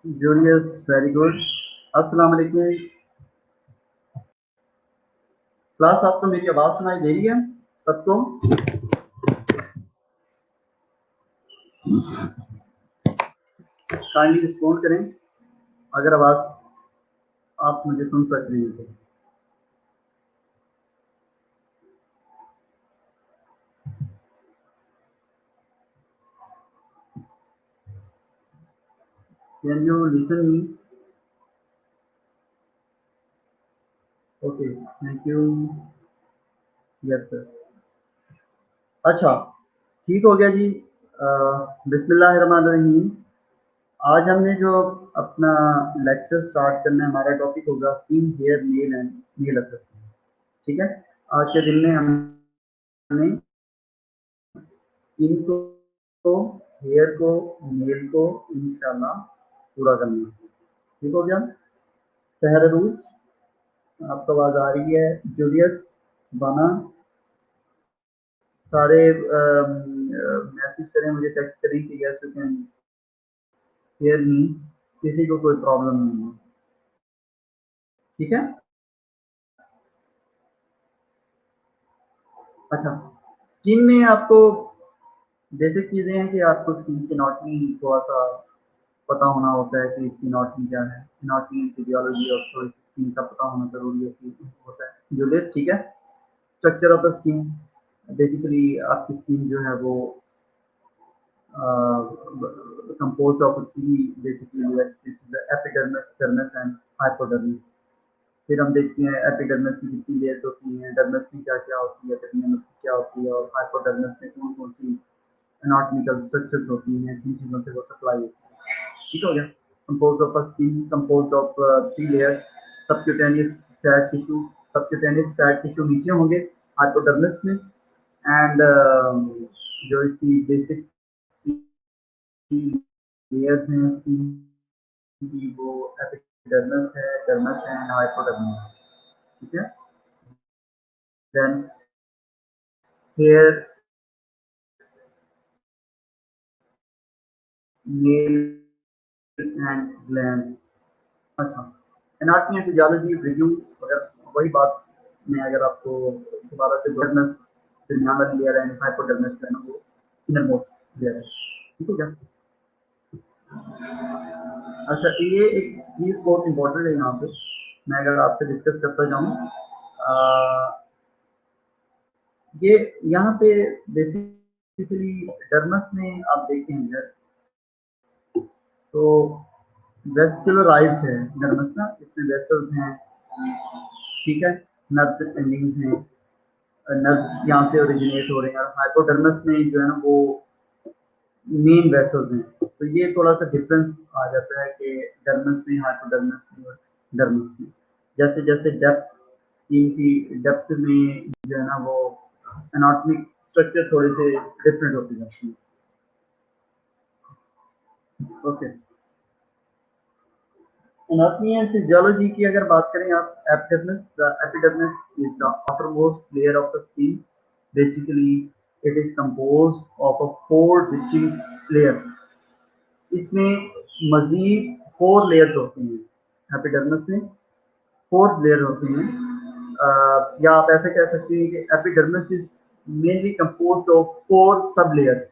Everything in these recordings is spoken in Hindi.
Julius, very good. अस्सलाम वालेकुम। क्लास, आपको मेरी आवाज़ सुनाई दे रही है सबको? काइंडली रिस्पॉन्ड करें अगर आवाज़ आप मुझे सुन सक रही हैं तो। Can you listen me? Okay, thank you. Yes sir. अच्छा, ठीक हो गया जी। बिस्मिल्लाहिर्रहमानिर्रहीम। आज हमने जो अपना लेक्चर स्टार्ट करना है, हमारा टॉपिक होगा skin, hair, nail and nail assessment. ठीक है। आज के दिन में हमने स्किन को, हेयर को, नेल को इंशाल्लाह पूरा करना है। ठीक हो गया। शहररूज, आपको आवाज़ आ रही है? जूलियस, बाना, सारे मैसेज करें, मुझे टेक्स्ट करें कि yes you can hear me. किसी को कोई प्रॉब्लम नहीं है। ठीक है। अच्छा, स्किन में आपको बेसिक चीज़ें हैं कि आपको स्किन की एनाटॉमी थोड़ा सा पता होना होता है कि इसकी एनाटॉमी क्या है। Anatomy and physiology of skin का पता होना ज़रूरी होता है। जूलियस, ठीक है। Structure of the skin, basically आपकी स्किन जो है वो composed of three basically layers, the epidermis, dermis and hypodermis। फिर हम देखते हैं एपिडर्मिस की कितनी लेयर्स होती हैं, डर्मिस की क्या क्या होती है, एपिडर्मिस की क्या होती है, और हाइपोडर्मिस में कौन कौन सी एनाटॉमिकल स्ट्रक्चर्स होती हैं, जिन चीज़ों से वो सप्लाई होती है। ठीक हो गया। Compose of skin, compose of three layers. Subcutaneous fat tissue, subcutaneous fat tissue नीचे होंगे हाइपोडर्मिस में, एंड जो इसकी बेसिक लेयर्स हैं की वो एपिडर्मिस है, डर्मिस है एंड हाइपोडर्मिस। ठीक है। Then hair, nail and gland. अच्छा, एनाटॉमी एंड फिजियोलॉजी रिव्यू, अगर वही बात में अगर आपको दोबारा से डर्मिस, दरमियान वाली लेयर एंड हाइपोडर्मिस जो है ना वो इनर मोस्ट लेयर है। ठीक है क्या? अच्छा, ये एक चीज़ बहुत इंपॉर्टेंट है यहाँ पे, मैं अगर आपसे डिस्कस करता जाऊँ, ये यहाँ पे बेसिकली डर्मस में आप देखेंगे तो वेस्कुलराइज्ड है डर्मस ना, इसमें वेसल्स हैं। ठीक है। नर्व एंडिंग्स हैं, नर्व यहाँ से ओरिजिनेट हो रहे हैं, और हाइपोडर्मस में जो है ना वो मेन वेसल्स हैं। तो ये थोड़ा सा डिफरेंस आ जाता है कि डर्मस में, हाइपोडर्मस में और डर्मस में। जैसे जैसे डेप्थ, इनकी डेप्थ में जो है ना वो एनाटॉमिक स्ट्रक्चर थोड़े से डिफरेंट होते जाते हैं। ओके। एनाटॉमी एंड फिजियोलॉजी की अगर बात करें आप, epidermis, the epidermis is the outermost layer of the skin. Basically, it is composed of a four distinct layers. इसमें मजीद 4 लेयर्स होती हैं एपिडर्मिस में, 4 लेयर होती हैं। या आप ऐसे कह सकते हैं कि epidermis is mainly composed of 4 sub layers: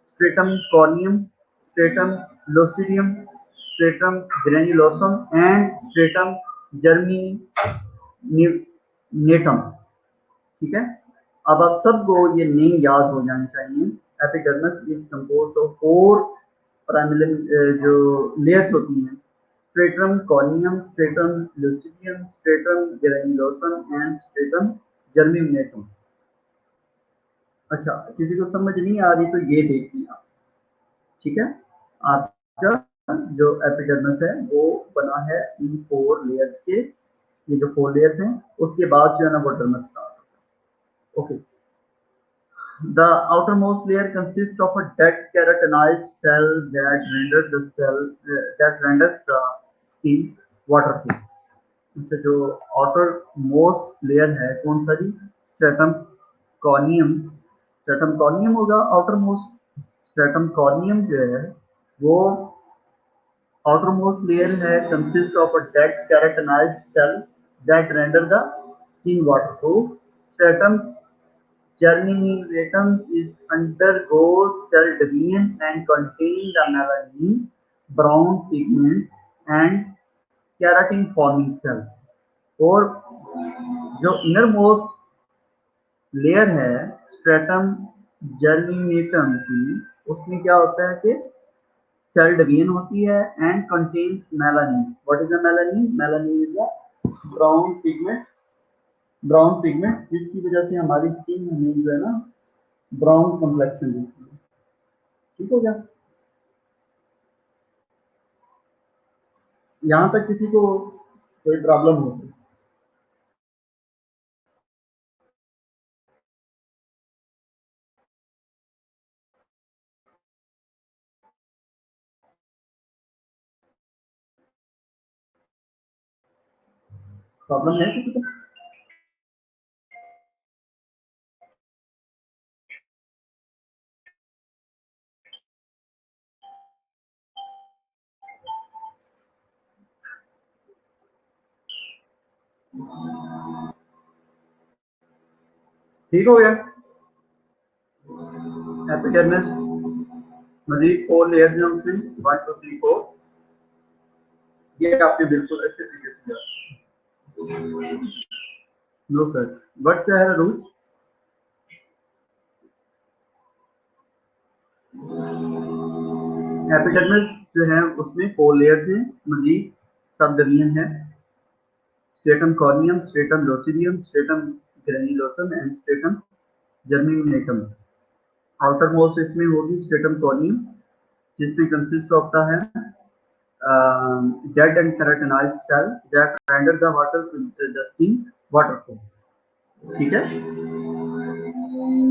stratum corneum, stratum lucidum, stratum granulosum and stratum germinativum. ठीक है। अब आप सबको ये नेम याद हो जाने चाहिए। Epidermis is composed of 4 primary जो लेयर्स होती हैं: stratum corneum, stratum lucidum, stratum granulosum and stratum germinativum. अच्छा, किसी को समझ नहीं आ रही तो ये देखिए आप। ठीक है। आपका जो एपिडर्मिस है वो बना है इन 4 लेयर्स के। ये जो 4 लेयर्स हैं उसके बाद जो है ना वो डर्मिस स्टार्ट होता है। Okay. The outermost layer consists of a dead keratinized cell that renders the skin waterproof. इससे जो आउटर मोस्ट लेयर है कौन सा जी? Stratum corneum. स्ट्रेटम कॉर्नियम होगा आउटर मोस्ट। स्ट्रेटम कॉर्नियम जो है वो outermost layer है consists of a dead keratinized cell that render the skin waterproof. Stratum germinatum is undergoes cell division and contains the melanin, brown pigment and keratin forming cell. और जो innermost लेयर है स्ट्रेटम जर्मिनेटम की, उसमें क्या होता है कि सेल डिवीजन होती है and contains melanin. What is the melanin? Melanin is the brown pigment जिसकी वजह से हमारी स्किन में जो है ना ब्राउन कॉम्प्लेक्शन होती है. ठीक हो गया? यहाँ तक किसी को कोई प्रॉब्लम हो? प्रॉब्लम है किसी को? ठीक हो गया? एपिडर्मिस मजीद 4 लेयर्स हैं उसमें, 1 2 3 4. ये आपने बिल्कुल अच्छे तरीके से किया. No sir, what's the rule? Epidermis जो है उसमें 4 लेयर्स हैं, मजीद सब डिवीजन है. Stratum corneum, stratum lucidum, stratum granulosum and stratum germinativum. Outermost इसमें होगी स्ट्रेटम कॉर्नियम जिसमें कंसिस्ट होता है dead and keratinized cell that render the water the skin waterproof. ठीक है?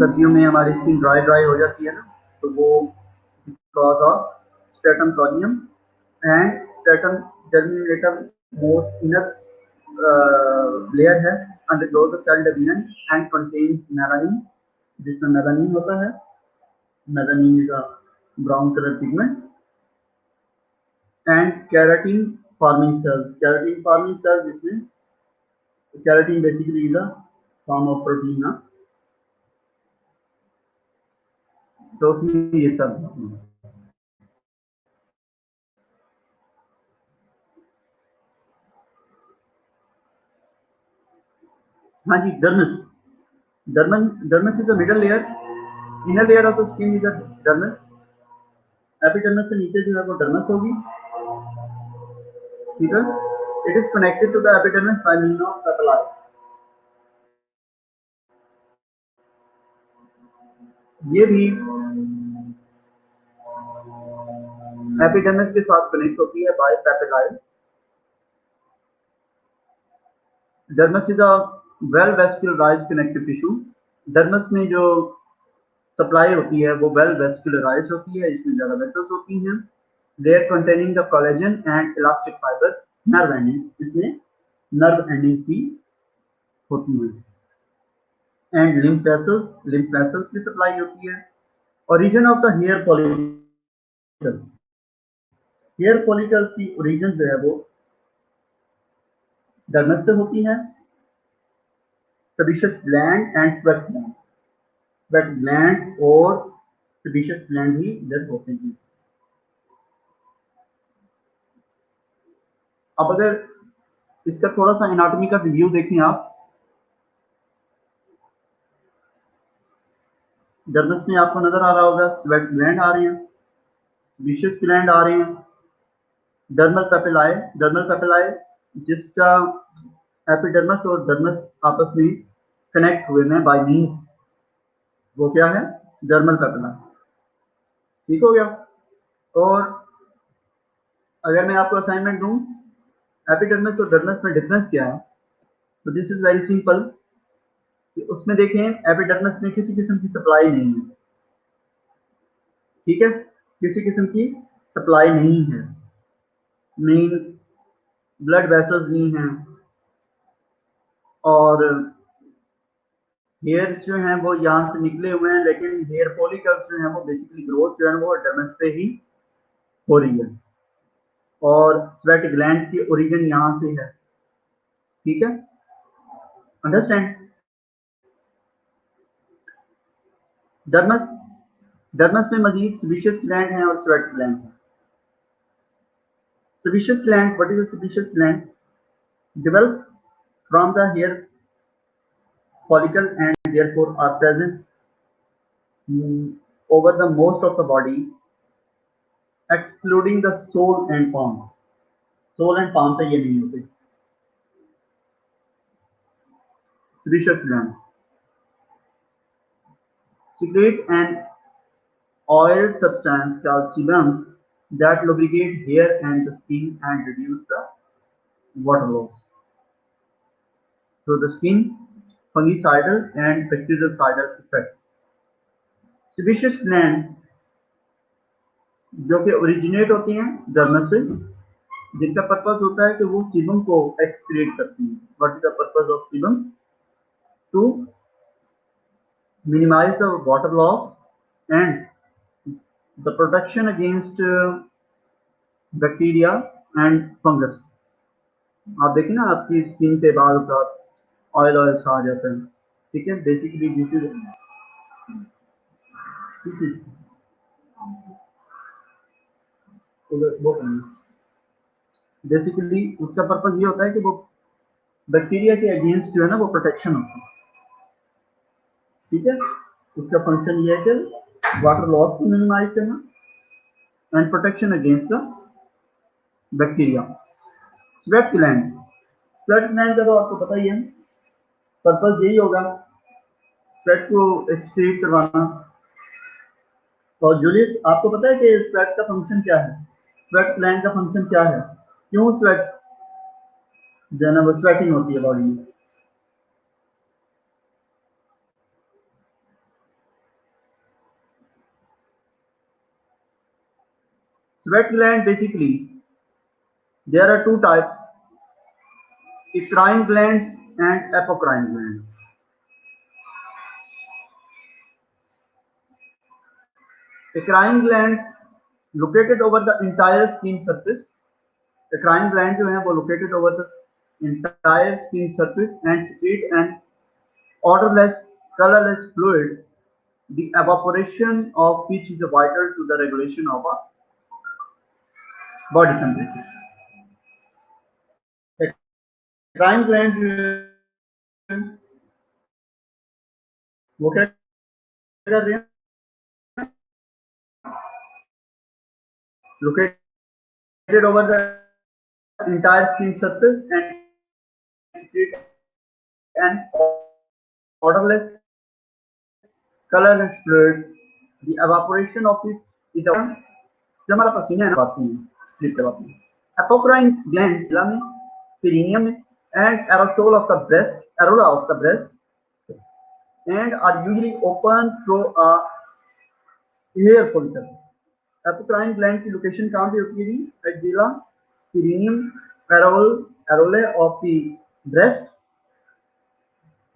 सर्दियों में हमारी स्किन ड्राई हो जाती है ना, तो वो because of stratum corneum and stratum germinativum most inner layer है undergo the cell division and contains melanin, जिसमें मेलानिन होता है. Melanin is a brown colour pigment and keratin forming cells. Keratin forming cells जिसमें keratin basically is a form of protein ना, तो उसमें ये सब. हाँ जी, dermis is a middle layer. Inner layer of the skin is a dermis. Epidermis से नीचे जो है वो डर्मिस होगी. ठीक है? It is connected to the epidermis by mean of papillae. ये भी एपिडर्मिस के साथ कनेक्ट होती है by papillae. Dermis is a well vascularised connective tissue. Dermis में जो सप्लाई होती है वो वेल वेस्कुलराइज्ड होती है, इसमें ज़्यादा वेसल्स होती हैं. Layer containing the collagen and elastic fibre, nerve ending, इसमें नर्व एंडिंग की होती है. एंड लिम्फ वेसल्स की सप्लाई होती है. Origin of the hair follicle. Hair follicle की ओरिजिन जो है वो डर्मिस से होती है. Sebaceous gland and sweat gland. Sweat gland और सेबेशियस ग्लैंड ही इधर होते हैं. अब अगर इसका थोड़ा सा एनाटॉमी का रिव्यू देखें आप, डर्मिस में आपको नजर आ रहा होगा स्वेट ग्लैंड आ रहे हैं, विशेष ग्लैंड आ रहे हैं, डर्मल पेपिलाए जिसका एपिडर्मिस और डर्मिस आपस में कनेक्ट हुए हैं बाय मींस, वो क्या है? Dermal papilla. ठीक हो गया? और अगर मैं आपको असाइनमेंट दूं एपिडर्मिस और डर्मिस में डिफरेंस क्या है, तो दिस इज वेरी सिंपल. उसमें देखें एपिडर्मिस में किसी किस्म की सप्लाई नहीं है. ठीक है? किसी किस्म की सप्लाई नहीं है. मेन ब्लड वेसल्स नहीं हैं और हेयर जो हैं वो यहाँ से निकले हुए हैं, लेकिन हेयर फॉलिकल्स जो हैं वो बेसिकली ग्रोथ जो है वो डर्मिस से ही हो रही है. और स्वेट ग्लैंड की ओरिजिन यहाँ से है, ठीक है, अंडरस्टैंड। डर्मस डर्मस में मजीद सेबेशियस ग्लैंड है और स्वेट ग्लैंड है। Sebaceous gland, what is the sebaceous gland? Develop from the hair follicle and therefore are present over the most of the body, excluding the sole and palm. Sole and palm से ये नहीं होते। Sebaceous gland secrete an oil substance called sebum that lubricate hair and the skin and reduce the water loss. So the skin fungicidal and bactericidal effect. Sebaceous gland जो कि ओरिजिनेट होती हैं डर्मस से, जिनका पर्पस होता है कि वो सीबम को एक्सक्रीट करती हैं। What is the purpose of sebum? To minimise the water loss and the protection against bacteria and fungus. आप देखें ना, आपकी स्किन के बाद का ऑयल आ जाता है, ठीक है, बेसिकली दिस इज वो बेसिकली उसका पर्पस ये होता है कि वो बैक्टीरिया के अगेंस्ट जो है ना वो प्रोटेक्शन होती है, ठीक है। उसका फंक्शन ये है कि वाटर लॉस को मिनिमाइज करना and protection against the bacteria. Sweat gland, sweat gland का तो आपको पता ही है, पर्पस यही होगा स्वेट को एक्सक्रीट करवाना। और जूलियस, आपको पता है कि स्वेट का फंक्शन क्या है? स्वेट ग्लैंड का फंक्शन क्या है? क्यों स्वेट जो है ना वो स्वेटिंग होती है बॉडी में? Sweat gland, basically there are two types, eccrine glands and apocrine glands. Eccrine glands located over the entire skin surface. Eccrine gland जो है वो located over the entire skin surface and secrete an odorless, colorless fluid, the evaporation of which is vital to the regulation of a body temperature. Eccrine gland वो क्या कर रहे हैं? Located over the entire skin surface and create an odorless, colorless fluid. The evaporation of it is a जो हमारा पसीना है ना बात में स्प्लिट करवाते हैं। Apocrine gland में, perineum में, and aerosol of the breast, areola of the breast, and are usually open through a hair follicle. Apocrine gland की लोकेशन कहाँ पे होती है जी? Axilla, perineum, areola of the breast.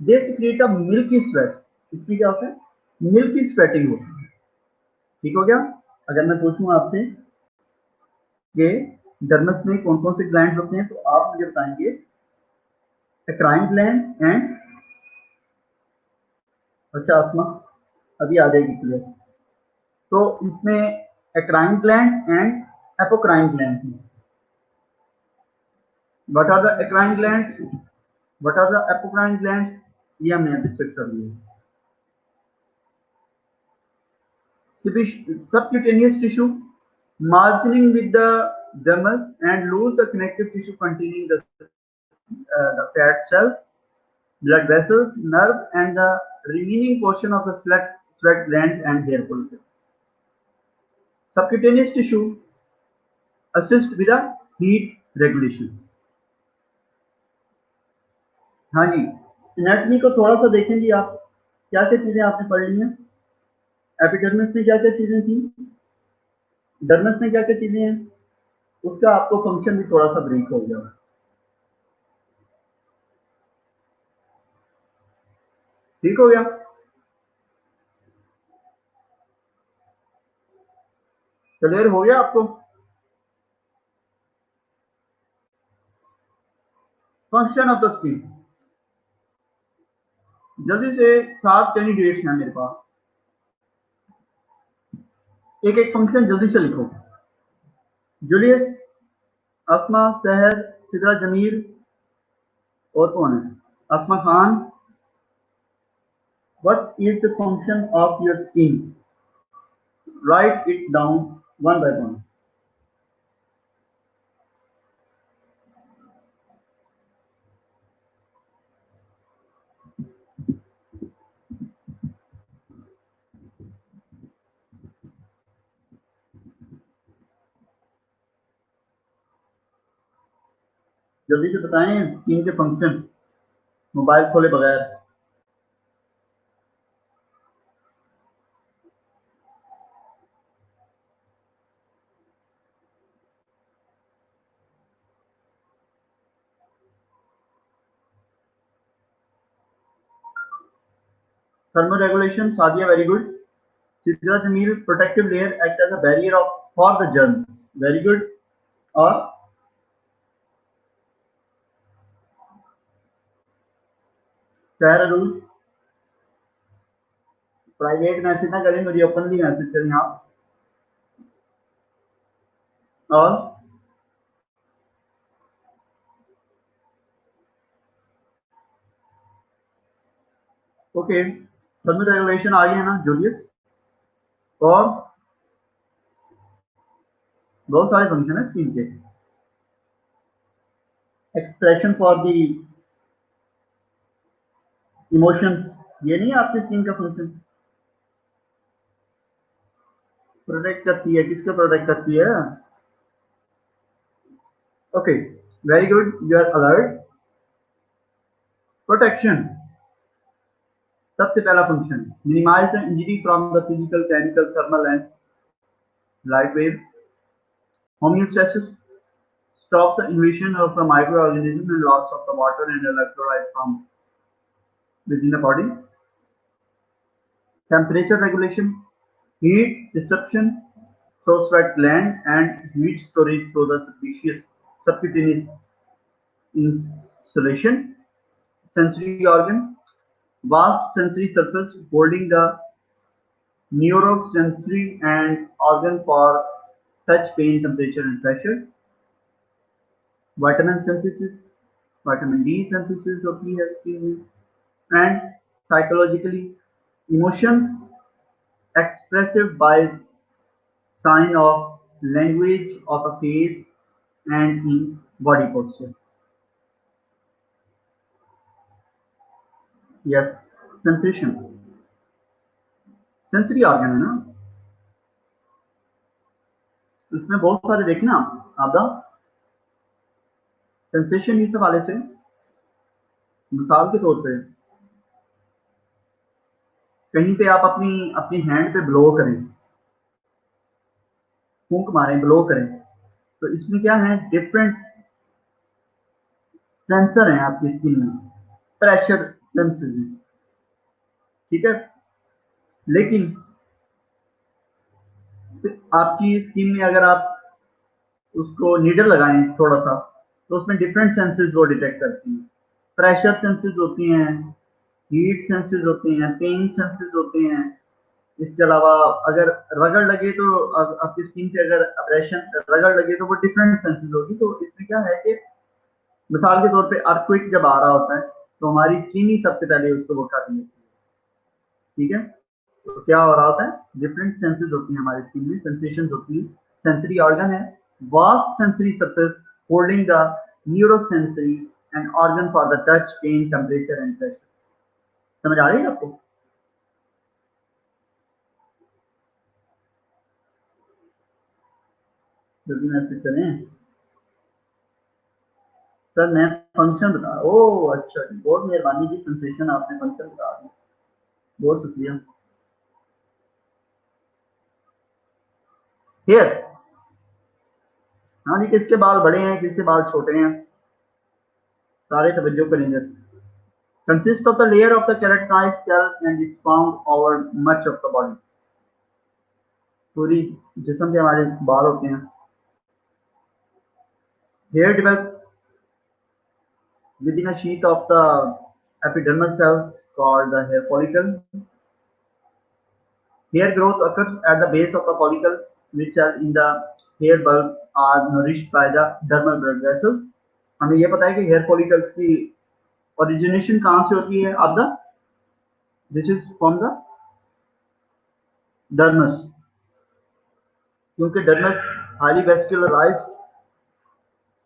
They secrete a milky sweat. इसकी क्या होता है? मिल्की स्वेटिंग होती है, ठीक हो गया। अगर मैं पूछूं आपसे कि डर्मस में कौन कौन से ग्लैंड होते हैं, तो आप मुझे बताएंगे एक्राइन ग्लैंड एंड, अच्छा आसमा अभी आ जाएगी क्लियर। तो इसमें eccrine gland and apocrine gland है। What are the eccrine gland, what are the apocrine gland, ये हमने डिस्कस कर लिया। Subcutaneous tissue margining with the dermis and loose the connective tissue containing the fat cells, blood vessels, nerve, and the remaining portion of the sweat glands and hair follicle. Subcutaneous tissue assist with the heat regulation. हाँ जी, एनाटॉमी को थोड़ा सा देखेंगे आप, क्या क्या चीजें आपने पढ़ ली हैं। एपिडर्मिस में क्या क्या चीजें थी, डर्मिस में क्या क्या चीजें हैं, उसका आपको फंक्शन भी थोड़ा सा ब्रीफ हो गया। ठीक हो गया? क्लियर हो गया आपको? Function of the skin. जल्दी से 7 कैंडिडेट्स हैं मेरे पास, एक एक फंक्शन जल्दी से लिखो। जूलियस, अस्मा, सहर, सिद्रा जमीर, और कौन है? अस्मा Khan. What is the function of your skin? Write it down one by one. जल्दी से बताएं स्किन के फंक्शन, मोबाइल खोले बगैर। Thermoregulation, Sadia, very good. Sidra Jamil, protective layer act as a barrier for the germs, very good. और शहर रूल, प्राइवेट मैसेज ना करें, मुझे ओपनली मैसेज करें आप। और ओके, थर्मोरेगुलेशन आ गया ना जूलियस? और बहुत सारे फंक्शन है स्किन के। एक्सप्रेशन फॉर द इमोशंस, ये नहीं है आपकी स्किन का फंक्शन। प्रोटेक्ट करती है, किसको प्रोटेक्ट करती है? Okay, very good, you are alert. Protection, सबसे पहला function, minimise the injury from the physical, chemical, thermal and light wave. Homeostasis, stops the invasion of the microorganism and loss of the water and electrolytes from within the body. Temperature regulation, heat disruption through sweat gland and heat storage through the subcutaneous insulation. Sensory organ, vast sensory surface holding the neurosensory and organ for touch, pain, temperature and pressure. Vitamin synthesis, vitamin D synthesis होती है स्किन में। And psychologically, emotions expressive by sign of language of a face and in body posture. Yes, sensation, sensory organ है ना, इसमें बहुत सारे देखना आपदा सेंसेशन इस हवाले से। मिसाल के तौर पे कहीं पे आप अपनी अपनी हैंड पे ब्लो करें, फूंक मारें, ब्लो करें, तो इसमें क्या है, डिफरेंट सेंसर हैं आपकी स्किन में, प्रेशर सेंसर हैं, ठीक है। लेकिन आपकी स्किन में अगर आप उसको नीडल लगाएं थोड़ा सा, तो उसमें डिफरेंट सेंसेस वो डिटेक्ट करती हैं। प्रेशर सेंसेस होती हैं, हीट सेंसेस होती हैं, पेन सेंसेस होते हैं। इसके अलावा अगर रगड़ लगे तो आपकी स्किन पे अगर अब्रेशन रगड़ लगे तो वो डिफरेंट सेंसेस होगी। तो इसमें क्या है कि मिसाल के तौर पे अर्थक्वेक जब आ रहा होता है तो हमारी स्किन ही सबसे पहले उसको वो उठाती है, ठीक है। तो क्या हो रहा होता है, डिफरेंट सेंसेस होती हैं हमारी स्किन में, सेंसेशंस होती हैं। सेंसरी ऑर्गन है, vast sensory surface holding the neurosensory end organ for the touch, pain, temperature and pressure. समझ आ रही है आपको? जल्दी मैसेज करें सर, मैं फंक्शन बता। ओ अच्छा जी, बहुत मेहरबानी जी, सेंसेशन आपने फंक्शन बता दी, बहुत शुक्रिया। हेयर, हाँ जी, किसके बाल बड़े हैं, किसके बाल छोटे हैं, सारे तवज्जो करेंगे। Consist of the layer of the keratinoid cell and is found over much of the body. पूरी जिस्म के हमारे बाल होते हैं। Hair develop within a sheath of the epidermal cells called the hair follicle. Hair growth occurs at the base of the follicle, which are in the hair bulb are nourished by the dermal blood vessels. हमें ये पता है कि हेयर फॉलिकल्स की ओरिजिनेशन कहाँ से होती है अब the this is from the dermis, क्योंकि डर्मस हाईली वेस्कुलराइज्ड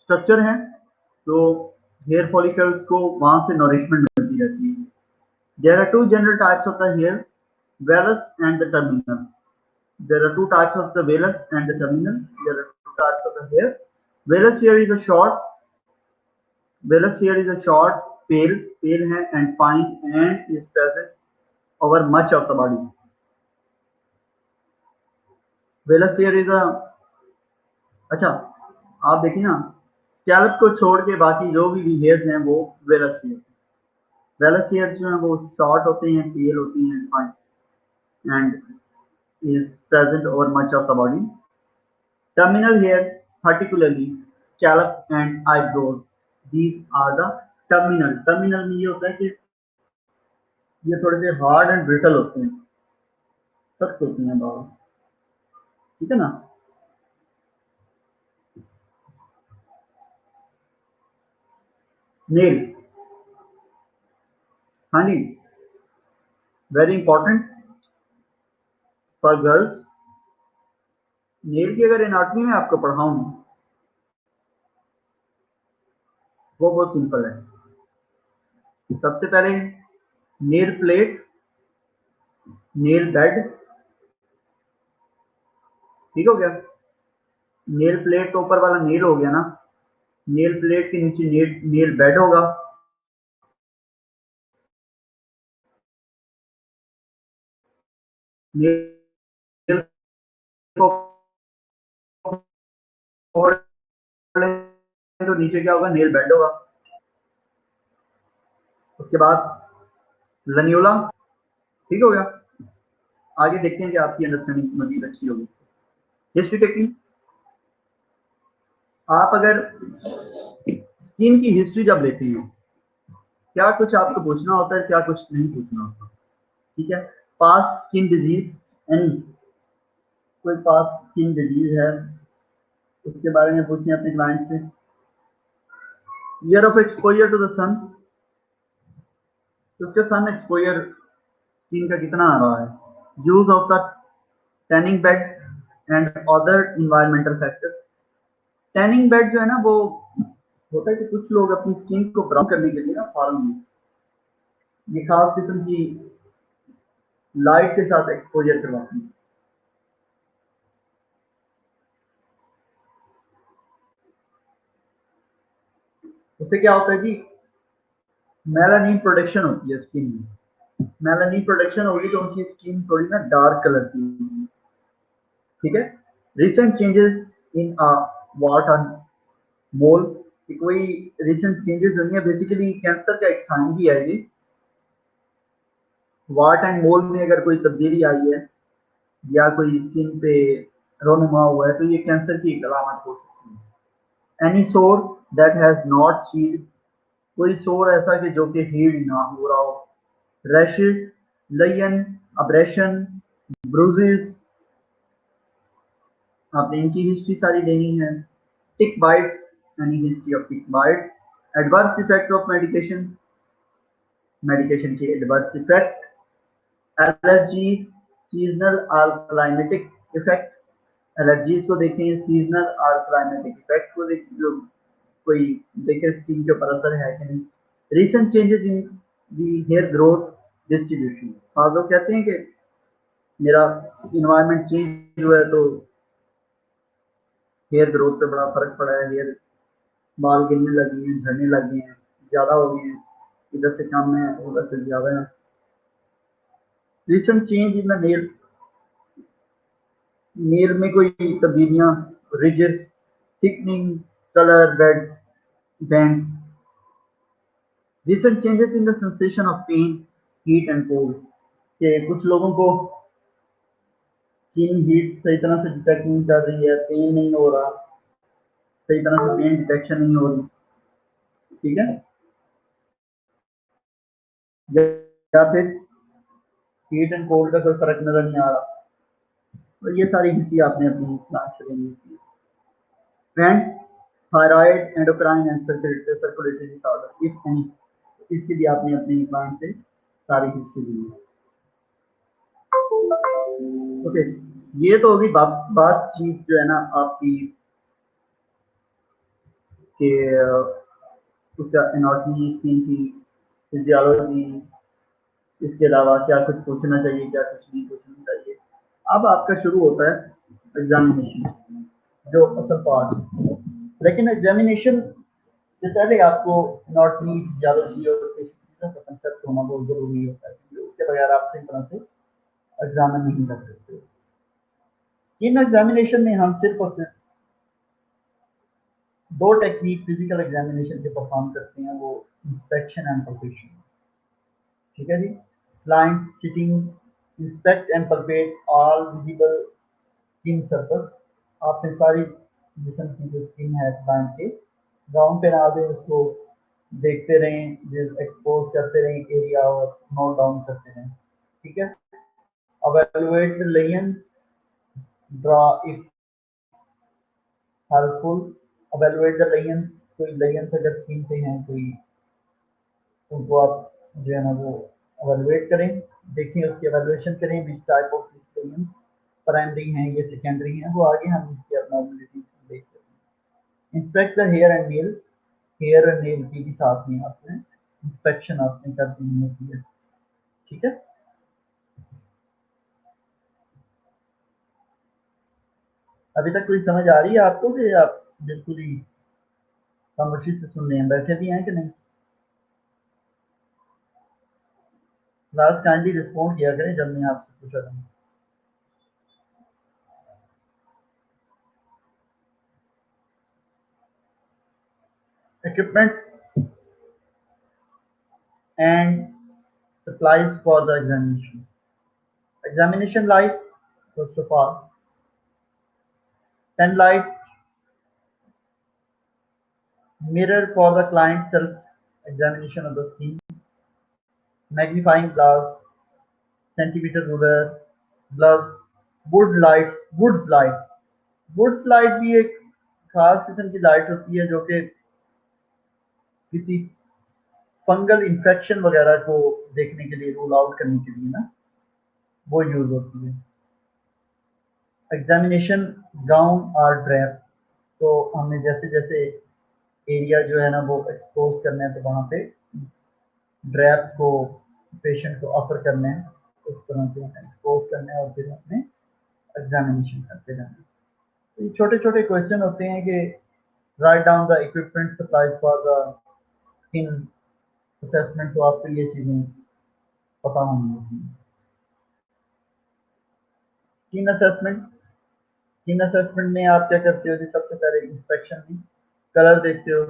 स्ट्रक्चर है, तो हेयर फॉलिकल्स को वहां से नरिशमेंट मिलती रहती है। There are two general types of the hair, vellus and the terminal. There are two types of the vellus and the terminal. There are two types of the hair. Vellus hair is a short. Vellus hair is a short, pale है and fine and is present over much of the body. Vellus hair is a अच्छा, आप देखिए ना, स्कैल्प को छोड़ के बाकी जो भी हेयर्स हैं वो वेलस हेयर। वेलस हेयर जो है वो शॉर्ट होते हैं, पेल होती हैं, fine and is present over much of the body. Terminal hair, particularly scalp and eyebrows, these are the terminal. Terminal में ये होता है कि ये थोड़े से हार्ड एंड ब्रिटल होते हैं, सख्त होती हैं बाल, ठीक है ना। नेल, हाँ जी, very important for girls. Nail की अगर एनाटॉमी में आपको पढ़ाऊं, वो बहुत सिंपल है। सबसे पहले नेल प्लेट, नेल बेड, ठीक हो गया। नेल प्लेट तो ऊपर वाला नेल हो गया ना, नेल प्लेट के नीचे नेल बेड होगा, नेल को तो नीचे क्या होगा, नेल बेड होगा। उसके बाद लन्यूला, ठीक हो गया। आगे देखते हैं कि आपकी अंडरस्टैंडिंग मजीद अच्छी होगी। हिस्ट्री टेकिंग, आप अगर स्किन की हिस्ट्री जब लेते हैं, क्या कुछ आपको पूछना होता है, क्या कुछ नहीं पूछना होता, ठीक है। पास्ट स्किन डिजीज, एनी कोई पास्ट स्किन डिजीज है उसके बारे में पूछें अपने क्लाइंट से। Year of exposure to the sun, तो उसके सन एक्सपोजर स्किन का कितना आ रहा है। Use of the tanning bed and other environmental factors. Tanning bed जो है ना, वो होता है कि कुछ लोग अपनी स्किन को ब्राउन करने के लिए ना फॉर्म में ये खास किस्म की लाइट के साथ एक्सपोजर करवाते हैं। उससे क्या होता है जी, मेलानिन प्रोडक्शन होती है स्किन में। मेलानिन प्रोडक्शन होगी तो उनकी स्किन थोड़ी ना डार्क कलर की होगी, ठीक है। Recent changes in wart on mole, कोई रिसेंट चेंजेस हुई है, बेसिकली कैंसर का एक साइन भी है ये। वाट एंड मोल में अगर कोई तब्दीली आई है या कोई स्किन पे रोनुमा हुआ है तो ये कैंसर की एक अलामत हो सकती है। एनी सोर दैट हैज नॉट हील्ड, कोई सोर ऐसा कि जो कि हील ना हो रहा हो। रैशेस, लयन, अब्रेशन, ब्रूजेस, आपने इनकी हिस्ट्री सारी देनी है। Tick bite, any history of tick bite. Adverse effect of medication, medication के एडवर्स इफेक्ट। एलर्जीज, सीजनल और क्लाइमेटिक इफेक्ट, एलर्जीज को देखें, सीजनल और क्लाइमेटिक इफेक्ट को देखें, जो कोई देखे स्किन के ऊपर असर है कि नहीं। Recent changes in the hair growth distribution, और लोग कहते हैं कि मेरा इन्वायरमेंट चेंज हुआ है तो हेयर ग्रोथ पे बड़ा फर्क पड़ा है, हेयर बाल गिरने लगी हैं, झड़ने लग गए हैं, ज़्यादा हो गए हैं, इधर से कम है उधर से ज़्यादा है। Recent change in the nail, nail में कोई तब्दीलियाँ, ridges, thickening, colour, red band. Recent changes in the sensation of pain, heat and cold, कि कुछ लोगों को स्किन हीट सही तरह से डिटेक्ट नहीं कर रही है, पेन नहीं हो रहा, सही तरह से पेन डिटेक्शन नहीं हो रही, ठीक है। या फिर हीट एंड कोल्ड का कोई फर्क नजर नहीं आ रहा। तो ये सारी हिस्ट्री आपने अपनी क्लास में ली थी। Friend, thyroid, endocrine and circulatory disorder, if any, इसके लिए आपने अपने क्लास से सारी हिस्ट्री ली है। ओके, ये तो होगी बातचीत जो है ना आपकी कि उसका एनाटॉमी, स्किन की फिजियोलॉजी, इसके अलावा क्या कुछ पूछना चाहिए, क्या कुछ नहीं पूछना चाहिए। अब आपका शुरू होता है एग्जामिनेशन, जो असल पार्ट है। लेकिन एग्जामिनेशन से पहले आपको एनाटॉमी, फिजियोलॉजी और कुछ चीज़ों का कंसेप्ट होना बहुत ज़रूरी होता है, क्योंकि उसके बगैर आप सही तरह से एग्जामिन नहीं कर सकते। इन एग्जामिनेशन में हम सिर्फ और सिर्फ दो टेक्निक फिजिकल एग्जामिनेशन के परफॉर्म करते हैं, वो इंस्पेक्शन एंड परफेक्शन। ठीक है जी। Client sitting inspect and palpate all visible skin surface. आपने सारी जिस्म की जो स्किन है क्लाइंट के गाउन पे ना दें, उसको देखते रहें, एक्सपोज करते रहें एरिया और नोट डाउन करते रहें। ठीक है। अब evaluate the lion, draw if helpful, evaluate the lion, कोई lion अगर स्किन पे हैं कोई, उनको आप जो है ना वो evaluate करें, देखें, उसकी evaluation करें, which type of lions primary हैं, ये सेकेंडरी हैं, वो आगे हम इसकी abnormalities देख सकते हैं। Inspect the hair and nail, hair and nail की भी साथ में आपने इंस्पेक्शन आपने कर दी होती है। ठीक है। अभी तक कोई समझ आ रही है आपको कि आप बिल्कुल ही खामोशी से सुन रहे हैं, बैठे भी हैं कि नहीं? लास्ट काइंडली रिस्पॉन्ड किया करें जब मैं आपसे पूछा था। Equipment and supplies for the examination. Examination light, first of all, pen light, mirror for the client self examination of the skin, magnifying glass, centimeter ruler, gloves, wood light, wood light, Wood's light भी एक खास किस्म की लाइट होती है जो कि किसी फंगल इन्फेक्शन वगैरह को देखने के लिए, रूल आउट करने के लिए ना वो यूज होती है। एग्जामिनेशन गाउन और ड्रेप, तो हमें जैसे जैसे एरिया जो है ना वो एक्सपोज करना है, तो वहाँ पे ड्रेप को पेशेंट को ऑफर करना है, उस तरह से एक्सपोज करना है और फिर अपने एग्जामिनेशन करते जाना है। तो ये छोटे छोटे क्वेश्चन होते हैं कि write down the equipment supplies for the skin assessment, तो आपको ये चीज़ें पता होनी होती हैं। स्किन असेसमेंट, स्किन असेसमेंट में आप क्या करते हो जी? सबसे पहले इंस्पेक्शन में कलर देखते हो,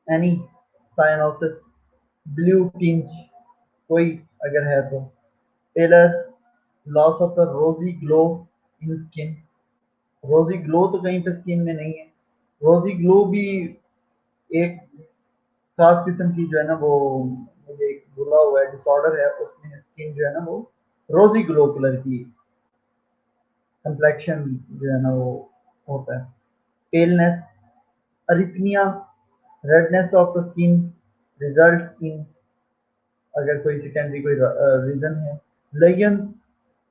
एनी साइनोसिस, ब्लू टिंच कोई अगर है तो, pallor, loss of the rosy glow in skin, rosy glow तो कहीं पे स्किन में नहीं है। रोजी ग्लो भी एक खास किस्म की जो है ना वो, मुझे एक बोला हुआ है डिसऑर्डर है, उसमें स्किन जो है ना वो रोजी ग्लो कलर की कंप्लेक्शन जो है ना वो होता है। Paleness, arrhythmia, redness of the skin result in, अगर कोई सेकेंडरी कोई रीजन है। लेयंस,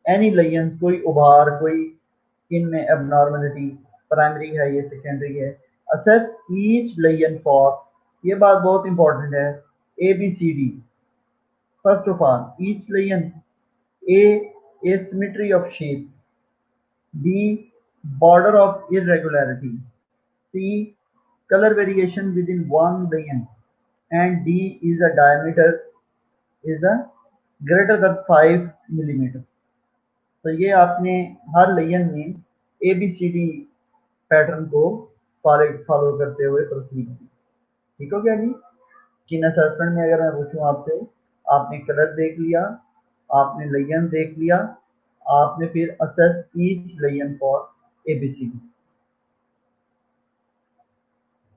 एनी लेयंस, कोई उभार, कोई स्किन में एबनॉर्मलिटी, प्राइमरी है ये सेकेंडरी है। असेस ईच लेयन फॉर, ये बात बहुत इंपॉर्टेंट है, A B C D. First of all each lesion, A asymmetry of shape, B border of irregularity, C color variation within one lesion, and D is a diameter is a greater than 5 millimeter। तो ये आपने हर लेयन में ABCD पैटर्न को फॉलो करते हुए प्रोसीड की। ठीक हो गया जी। स्किन असेसमेंट में अगर मैं पूछूं आपसे, आपने कलर देख लिया, आपने लेयन देख लिया, आपने फिर assess each Leyen for ABCD।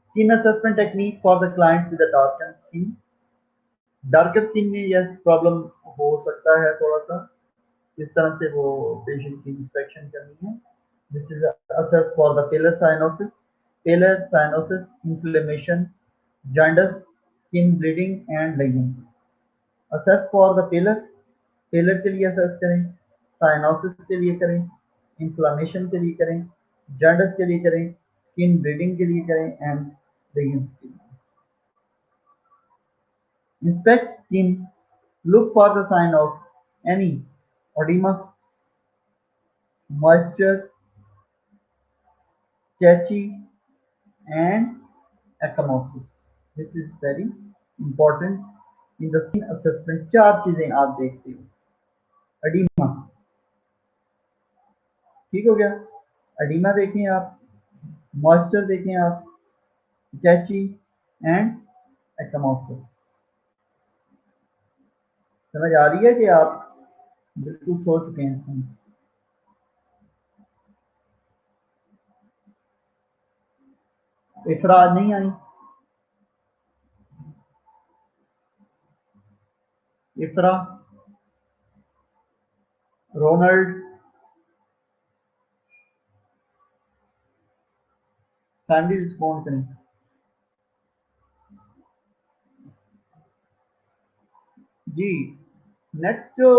Skin assessment technique for the client with a darkened skin, darker skin में यस प्रॉब्लम हो सकता है थोड़ा सा, इस तरह से वो पेशेंट की इंस्पेक्शन करनी है। This is assess for the pallor cyanosis, inflammation, jaundice, skin bleeding and legging. Assess for the pallor के लिए असेस करें, साइनोसिस के लिए करें, इन्फ्लामेशन के लिए करें, जॉन्डिस के लिए करें, स्किन ब्लीडिंग के लिए करें एंड लेगिंग्स के लिए। Inspect skin, look for the sign of any edema, moisture, sketchy and ecchymosis. This is very important in the skin assessment। चार चीजें आप देखते हो। एडिमा ठीक हो गया, एडिमा देखें आप, मॉइस्चर देखें आप, स्केची एंड एcchymosis। समझ आ रही है कि आप बिल्कुल सोच चुके हैं? इफरा नहीं आई, इफरा, रोनाल्ड, फैमिली रिस्पॉन्ड करें। जी, नेक्स्ट जो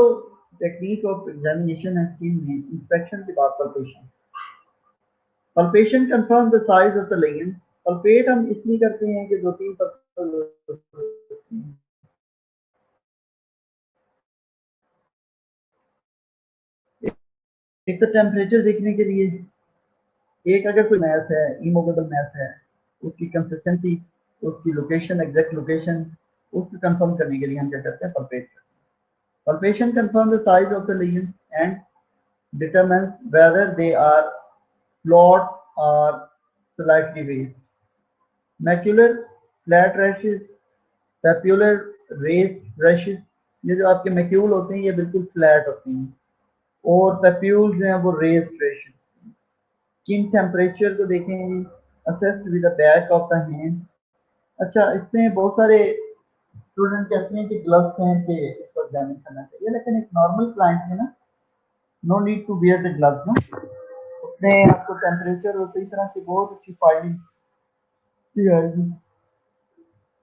टेक्निक ऑफ एग्जामिनेशन है स्किन में, इंस्पेक्शन के बाद palpation. Palpation confirm the size of the लेगिन। Palpate हम इसलिए करते हैं कि दो तीन पल्पेट, एक तो टेम्परेचर देखने के लिए, एक अगर कोई मैथ है, इमोवेबल मैथ है, उसकी कंसिस्टेंसी, उसकी लोकेशन, एग्जैक्ट लोकेशन, उसको कंफर्म करने के लिए हम क्या करते हैं, palpate. Palpation confirm the size of the लेगिन and determines whether they are flat or slightly raised. Macular flat rashes, papular raised rashes, ये जो आपके मैक्यूल होते हैं ये बिल्कुल फ्लैट होते हैं, और पेप्यूल्स जो हैं वो रेज्ड रेशेस। स्किन टेम्परेचर को देखेंगे, assessed with the back of the hand. अच्छा, इसमें बहुत सारे स्टूडेंट कहते हैं कि ग्लव्स पहन के इसको एग्जामिन करना चाहिए, लेकिन एक नॉर्मल क्लाइंट में ना no need to wear the gloves ना, उसमें आपको टेम्परेचर और इस तरह से बहुत अच्छी फाइलिंग की आएगी।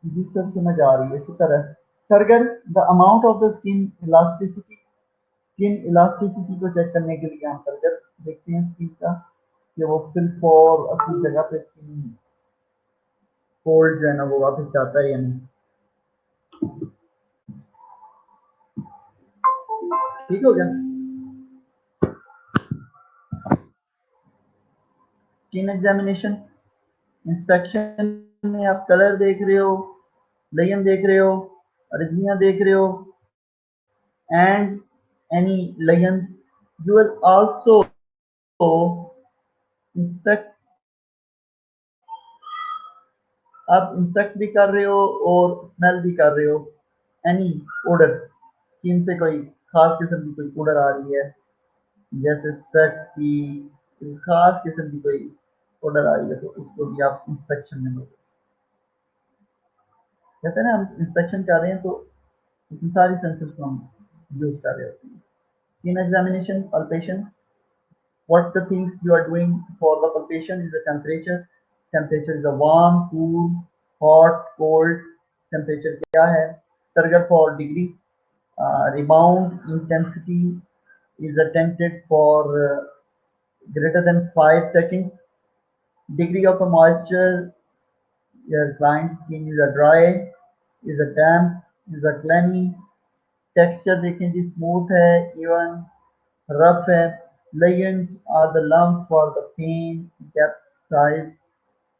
जी सर, समझ आ रही है, शुक्र है। Sargar the amount of the skin elasticity को चेक करने के लिए हम सरगर देखते हैं स्किन का, कि वो फिल फॉर अपनी जगह पे स्किन फोल्ड जो है ना वो वापस जाता है या नहीं। ठीक हो गया। स्किन एग्जामिनेशन, इंस्पेक्शन में आप कलर देख रहे हो, लेयन देख रहे हो, अरिजिया देख रहे हो and any lions. You will also inspect, आप इंस्पेक्ट भी कर रहे हो और स्मेल भी कर रहे हो एनी ओडर, स्किन से कोई खास किस्म की कोई ओडर आ रही है, जैसे स्वेट की खास किस्म की कोई ओडर आ रही है, तो उसको भी आप इंस्पेक्शन में लोगे। कहते हैं ना, हम इंस्पेक्शन कर रहे हैं तो इसमें सारी सेंसर्स को हम यूज कर रहे होते हैं। Skin examination, palpation, what the things you are doing for the palpation is the temperature. Temperature is a warm, cool, hot, cold. Temperature क्या है? Trigger for degree. Rebound intensity is attempted for greater than 5 seconds. Degree of the moisture, your client skin is a dry, is a damp, is a clammy. Texture देखें जी, स्मूथ है, इवन, रफ है। Ligands are the lump for the pain, depth, size,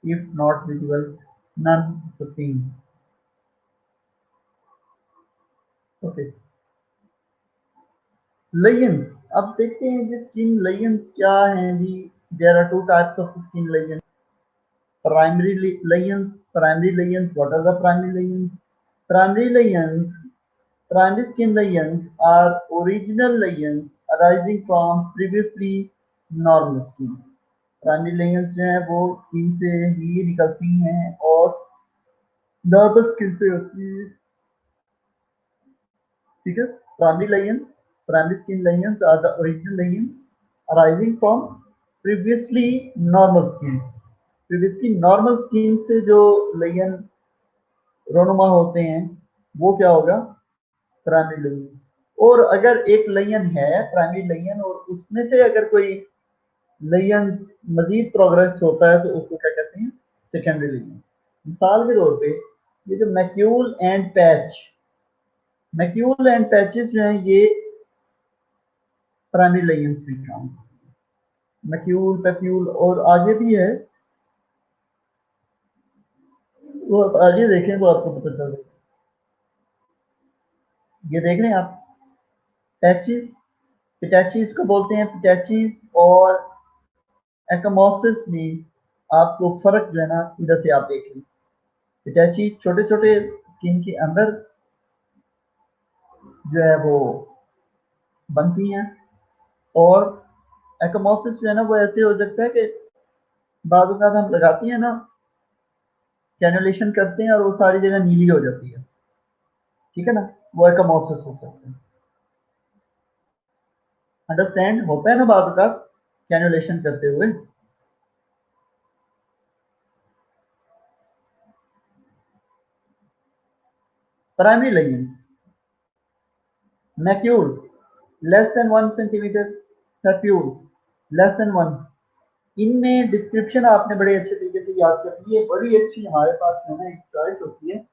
if not visible, none the pain. Okay. Ligands, अब देखते हैं जी स्किन ligands क्या हैं जी। There are two types of skin ligands. Primary ligands. Primary ligands. What are the primary ligands? Primary ligands, primary skin ligands are original ligands arising from previously normal skin. Primary layers जो है वो स्किन से ही निकलती हैं और नॉर्मल स्किन से होती है। ठीक है। Primary skin lesions are the original lesions arising from previously normal skin. Previously normal skin से जो लेजन रोनुमा होते हैं वो क्या होगा, प्राइमरी लेजन। और अगर एक लेजन है प्राइमरी लेजन और उसमें से अगर कोई लेजन मजीद प्रोग्रेस होता है तो उसको क्या कहते हैं, सेकेंडरी लेजन। मिसाल के तौर पे ये जो मैक्यूल एंड पैचेस जो हैं ये प्राइमरी लेजन भी काम, मैक्यूल पैप्यूल और आगे भी है, वो आप आगे देखें तो आपको पता चल जाएगा। ये देख रहे हैं आप, पैचेस, पिटैचीज को बोलते हैं पिटैचीज और एकोमोसिस में आपको फर्क जो है ना इधर से आप देख लें। पिटैची छोटे छोटे स्किन के अंदर जो है वो बनती हैं और एकोमोसिस जो है ना वो ऐसे हो सकता है कि बाद में हम लगाती हैं ना, कैनुलेशन करते हैं और वो सारी जगह नीली हो जाती है, ठीक है ना, वो एकोमोसिस हो सकता है। अंडरस्टैंड होता है ना बाद का कैनुलेशन करते हुए। Primary lesion macule less than 1 centimetre, papule less than 1। इनमें डिस्क्रिप्शन आपने बड़े अच्छे तरीके से याद कर ली है। बड़ी अच्छी हमारे पास जो है एक चॉइस होती है,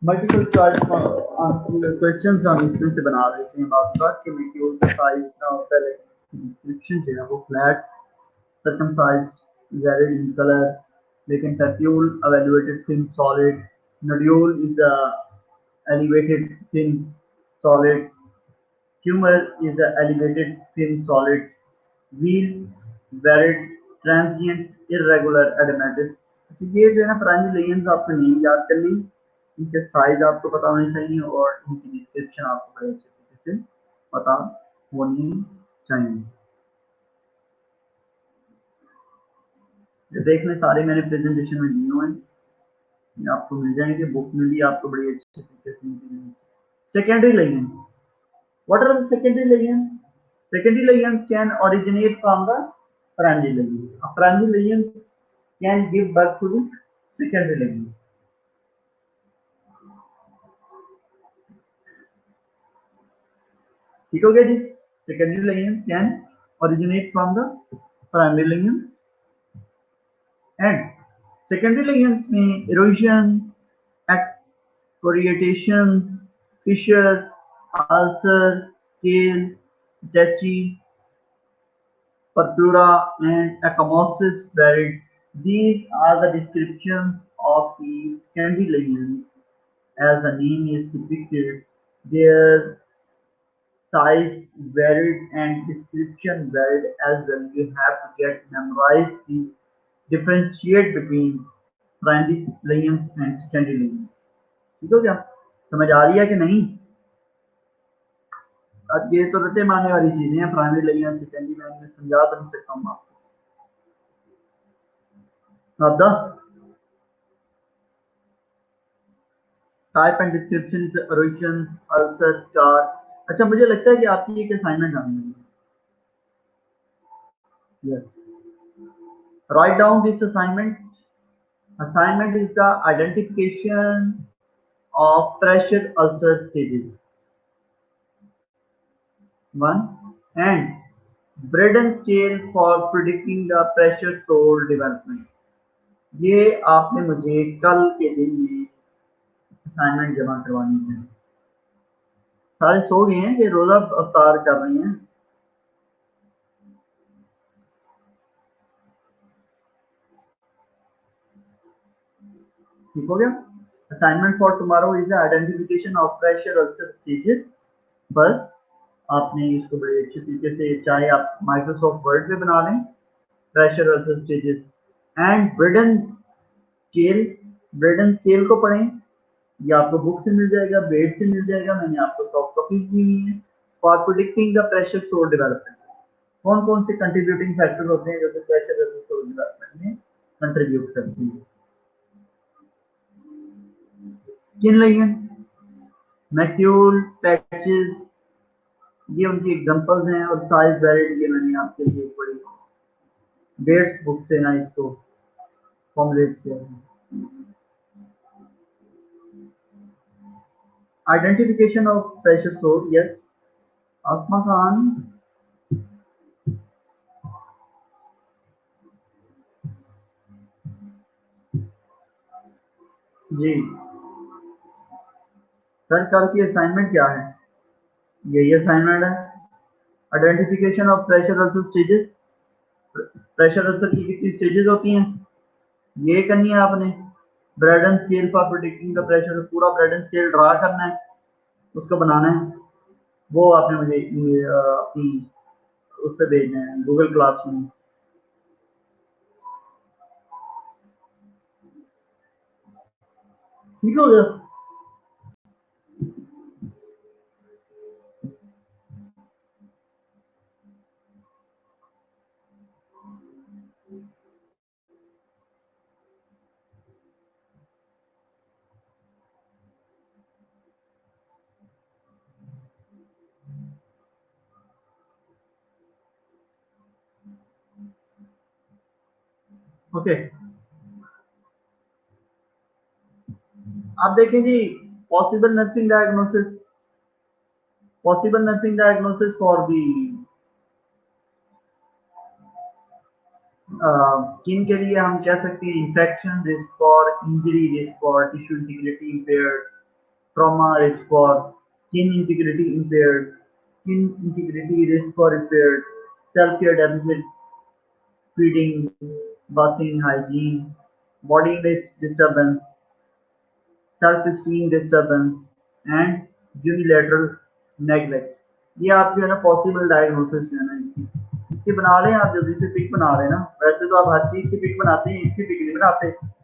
मल्टीपल चॉइस क्वेश्चन हम इसमें से बना देते हैं। बात कि मैक्यूल का साइज इतना होता है, लेकिन डिस्क्रिप्शन जो है वो flat circumcised varied in color, लेकिन papule evaluated thin solid, nodule is a elevated thin solid, tumor is a elevated thin solid, wheel varied transient irregular edematous। अच्छा ये जो है ना प्राइमरी लेजन्स आपको नहीं याद कर ली, इनके साइज आपको पता होने चाहिए और इनकी डिस्क्रिप्शन आपको बड़े अच्छे तरीके से पता होनी चाहिए। देखने सारे मैंने प्रेजेंटेशन में दिए हुए हैं, ये आपको मिल जाएंगे, बुक में भी आपको बड़ी अच्छे तरीके से मिलेंगे। Secondary lesions, what are the secondary lesions? Secondary lesions can originate from the primary lesions. A primary lesion can give birth to the secondary lesion. ठीक हो गया जी। Secondary lesions can originate from the primary lesions and secondary lesions में erosion, excoriation, fissure, ulcer, scale, tetchy, purpura, and ecchymosis varied. These are the descriptions of the candy lesions. As the name is depicted, their size varied and description varied as well. You have to get memorized these, differentiate between primary lesions and secondary lesions. ठीक हो गया, समझ आ रही है कि नहीं? अब ये तो रटे मारने वाली चीजें हैं, प्राइमरी लेजन सेकेंडरी में समझा तो नहीं सकता हूँ आपको। Type and description, origin, ulcer, star. अच्छा मुझे लगता है कि आपकी एक असाइनमेंट आनी है। Yes, write down this assignment. Assignment is the identification of pressure ulcer stages 1 and Braden scale for predicting the pressure sore development। ये आपने मुझे कल के दिन में असाइनमेंट जमा करवानी है। सारे सो गए हैं कि रोजा अफ्तार कर रहे हैं? ठीक हो गया। Assignment for tomorrow is the identification of pressure ulcer stages. बस आपने इसको बड़े अच्छे तरीके से, चाहे आप माइक्रोसॉफ्ट वर्ड पे बना लें, pressure ulcer stages and Brydon scale को पढ़ें। ये आपको बुक से मिल जाएगा, बेड से मिल जाएगा, मैंने आपको सॉफ्ट कॉपीज दी हुई है। फॉर प्रेडिक्टिंग द प्रेशर सोर डेवलपमेंट, कौन कौन से कंट्रीब्यूटिंग फैक्टर होते हैं जो कि प्रेशर सोर डेवलपमेंट में कंट्रीब्यूट करते हैं? स्किन लेजन, मैक्यूल पैचेस, ये उनकी एग्जांपल्स हैं। और साइज वेराइटी ये मैंने आपके लिए पढ़ी बेट्स बुक से ना इसको फॉर्मुलेट किया है। Identification of pressure source, yes Asma Khan. जी सर, कल की असाइनमेंट क्या है? यही असाइनमेंट है। Identification of pressure ulcer stages, pressure ulcer की कितनी स्टेजेस होती हैं ये करनी है आपने। Braden scale for predicting the pressure, पूरा ब्रेडन स्केल ड्रा करना है, उसको बनाना है। वो आपने मुझे अपनी उस पर भेजना है गूगल क्लासरूम। ठीक हो गया? ओके, आप देखें जी। Possible nursing diagnosis, possible nursing diagnosis for the skin के लिए हम कह सकते हैं इंफेक्शन रिस्क और इंजरी रिस्क और tissue integrity impaired, trauma risk और skin integrity impaired, skin integrity risk और impaired, self care deficit, feeding, bathing hygiene, body image disturbance, self-esteem disturbance, and unilateral neglect। ये आपके है ना पॉसिबल डायग्नोसिस है ना। इसकी बना लें आप, जल्दी से पिक बना लें ना। वैसे तो आप हर चीज की पिक बनाते हैं, इसकी पिक नहीं बनाते।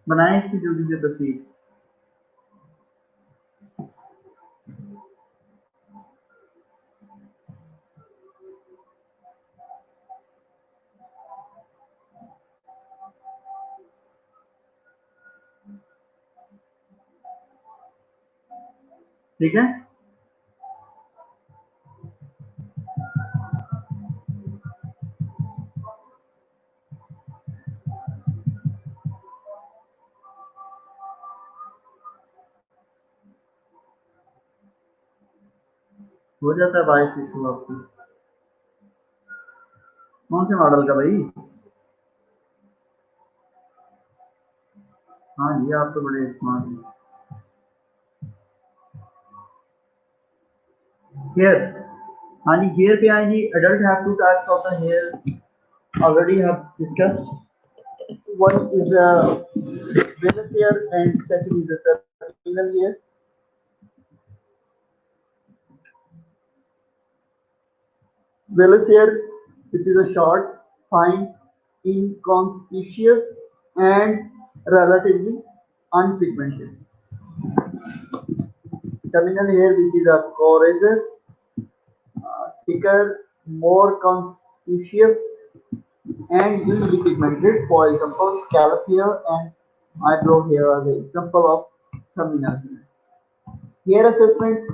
बनाएं इसकी जल्दी से तस्वीर। ठीक है, हो जाता है बाईस इशू आपकी। कौन से मॉडल का भाई? हाँ ये आप तो बड़े स्मार्ट हैं। हेयर, हाँ जी हेयर पे आए जी। Adult have two types of the hair, already have discussed। One is a vellus hair and second is a terminal hair। Vellus hair, which is a short, fine, inconspicuous and relatively unpigmented. Terminal hair, which is a coarser, thicker, more conspicuous and usually pigmented. For example, scalp hair and eyebrow hair are the example of terminal hair। Hair assessment,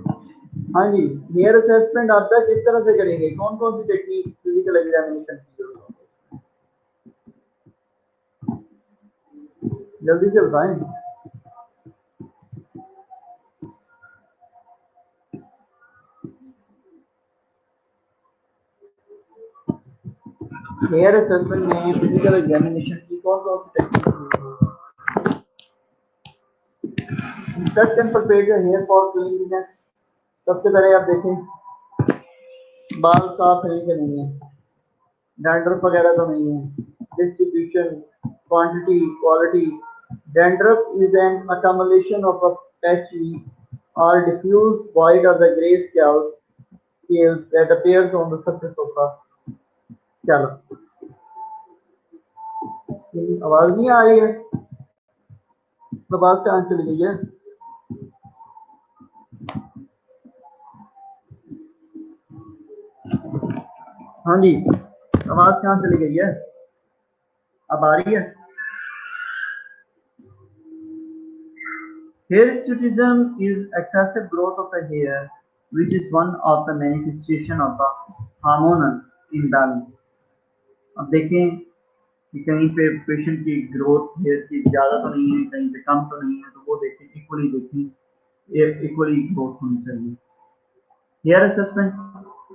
हाँ जी हेयर असेसमेंट आपका किस तरह से करेंगे? कौन कौन सी टेक्निक फिजिकल एग्जामिनेशन की जरूरत है, जल्दी से बताएं। हेयर असेसमेंट में फिजिकल एग्जामिनेशन की कौन कौन सी technique? Instruct and prepare the hair for cleanliness. सबसे पहले आप देखें बाल साफ है कि नहीं है, डैंड्रफ वगैरह तो नहीं है। Distribution, quantity, quality. Dandruff is an accumulation of a patchy or diffuse white or the gray scales that appears on the surface of the scalp। आवाज नहीं आ रही है? आवाज कहाँ चली गई है? हाँ जी, आवाज कहाँ चली गई है? अब आ रही है? Hirsutism is excessive growth of the hair, which is one of the manifestation of the hormonal imbalance. अब देखें कि कहीं पे पेशेंट की ग्रोथ हेयर की ज़्यादा तो नहीं है, कहीं पे कम तो नहीं है, तो वो देखें, इक्वली देखें, इक्वली ग्रोथ होनी चाहिए। Hair assessment,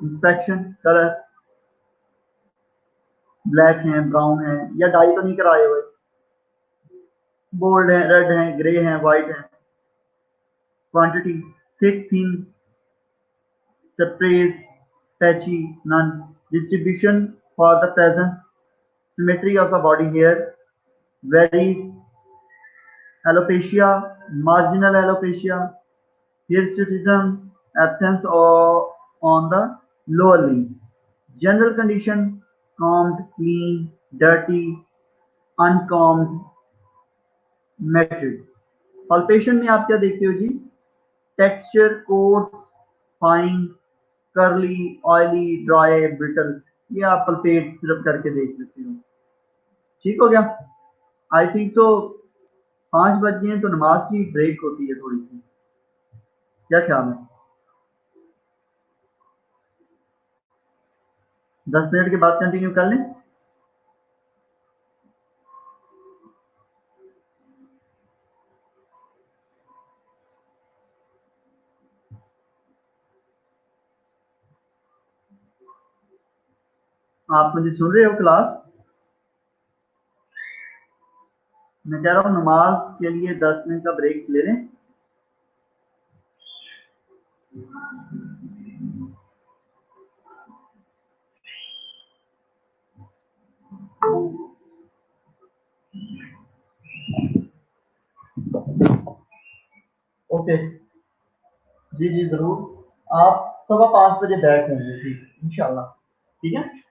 inspection, colour black है, ब्राउन है, या डाई तो नहीं कराए हुए, बोल्ड है, रेड है, ग्रे है, वाइट है, quantity thick, thin, separate, patchy, none. Distribution for the presence, symmetry of the body hair, varies, alopecia, marginal alopecia, hirsutism, absence or on the lower limb. General condition, combed, clean, dirty, uncombed, matted. Palpation में आप क्या देखते हो जी? Texture, coarse, fine, curly, oily, dry, brittle, ये आप पल्पेट सिर्फ करके देख सकते हो। ठीक हो गया? आई थिंक तो 5 बज गए हैं, तो नमाज की ब्रेक होती है थोड़ी सी, क्या ख्याल है? 10 मिनट के बाद कंटिन्यू कर लें? आप मुझे सुन रहे हो क्लास? मैं कह रहा हूँ नमाज के लिए 10 मिनट का ब्रेक ले लें। ओके जी जी जरूर। आप 5:15 बजे बैठ जाएंगे, ठीक इंशाल्लाह। ठीक है।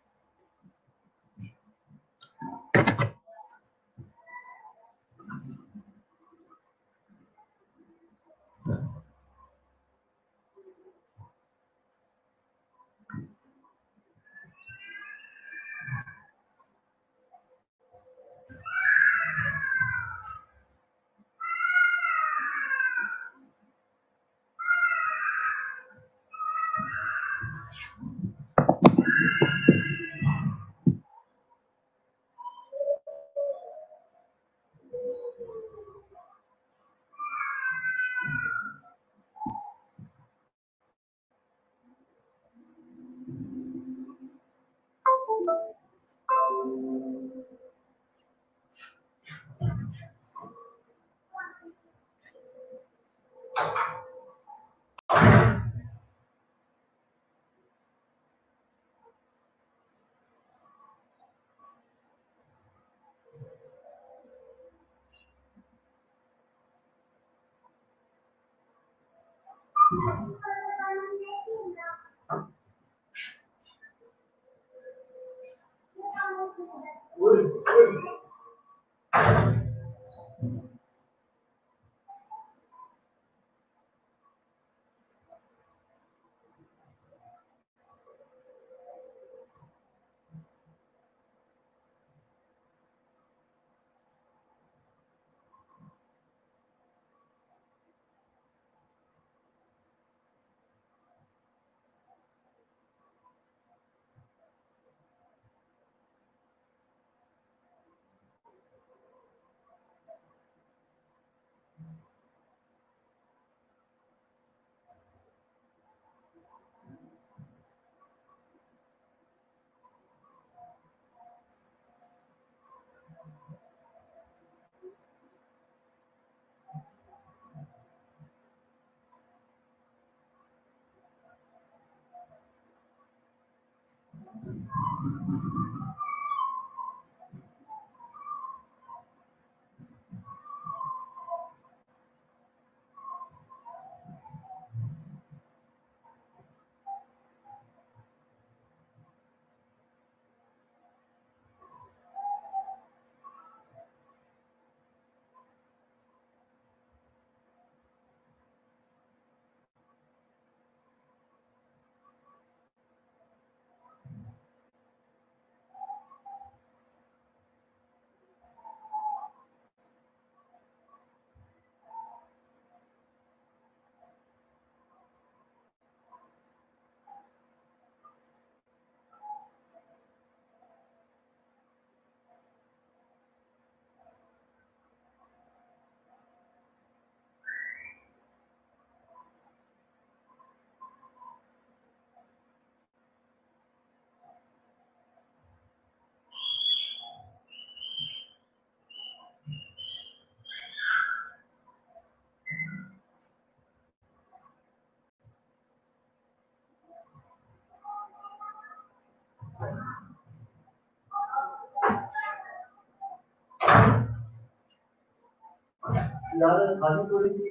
यार खाली थोड़ी सी